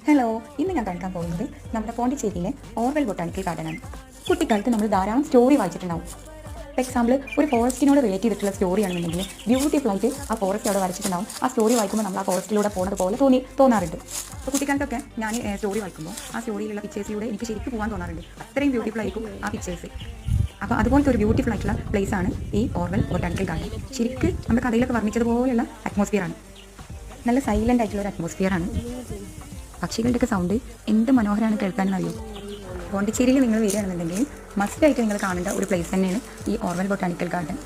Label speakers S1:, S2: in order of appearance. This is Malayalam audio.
S1: ഹലോ, ഇന്ന് ഞാൻ കാണിക്കാൻ പോകുന്നത് നമ്മുടെ പോണ്ടിച്ചേരിയിലെ ഓർവെൽ ബൊട്ടാണിക്കൽ ഗാർഡനാണ്. കുട്ടിക്കാലത്ത് നമ്മൾ ധാരാളം സ്റ്റോറി വായിച്ചിട്ടുണ്ടാവും. ഫോർ എക്സാമ്പിൾ, ഒരു ഫോറസ്റ്റിനോട് റിലേറ്റ് ചെയ്തിട്ടുള്ള സ്റ്റോറിയാണെന്നുണ്ടെങ്കിൽ ബ്യൂട്ടിഫുൾ ആയിട്ട് ആ ഫോറസ്റ്റ് അവിടെ വരച്ചിട്ടുണ്ടാവും. ആ സ്റ്റോറി വായിക്കുമ്പോൾ നമ്മൾ ആ ഫോറസ്റ്റിലൂടെ പോകുന്നത് പോലെ തോന്നാറുണ്ട്. അപ്പോൾ കുട്ടിക്കാലത്തൊക്കെ ഞാൻ സ്റ്റോറി വായിക്കുമ്പോൾ ആ സ്റ്റോറിയിലുള്ള പിക്ചേഴ്സിലൂടെ എനിക്ക് ശരിക്കും പോകാൻ തോന്നാറുണ്ട്. അത്രയും ബ്യൂട്ടിഫുൾ ആയിരിക്കും ആ പിക്ചേഴ്സ്. അപ്പോൾ അതുപോലത്തെ ഒരു ബ്യൂട്ടിഫുൾ ആയിട്ടുള്ള പ്ലേസ് ആണ് ഈ ഓർവെൽ ബൊട്ടാണിക്കൽ ഗാർഡൻ. ശരിക്കും നമ്മുടെ കഥയിലൊക്കെ വർണ്ണിച്ചതുപോലെയുള്ള അറ്റ്മോസ്ഫിയറാണ്. നല്ല സൈലൻ്റ് ആയിട്ടുള്ള ഒരു അറ്റ്മോസ്ഫിയറാണ്. പക്ഷികളുടെയൊക്കെ സൗണ്ട് എന്ത് മനോഹരമാണ് കേൾക്കാനെന്ന് അറിയും. പോണ്ടിച്ചേരിയിൽ നിങ്ങൾ വരികയാണെന്നുണ്ടെങ്കിൽ മസ്റ്റായിട്ട് നിങ്ങൾ കാണേണ്ട ഒരു പ്ലേസ് തന്നെയാണ് ഈ ഓർവെൽ ബൊട്ടാണിക്കൽ ഗാർഡൻ.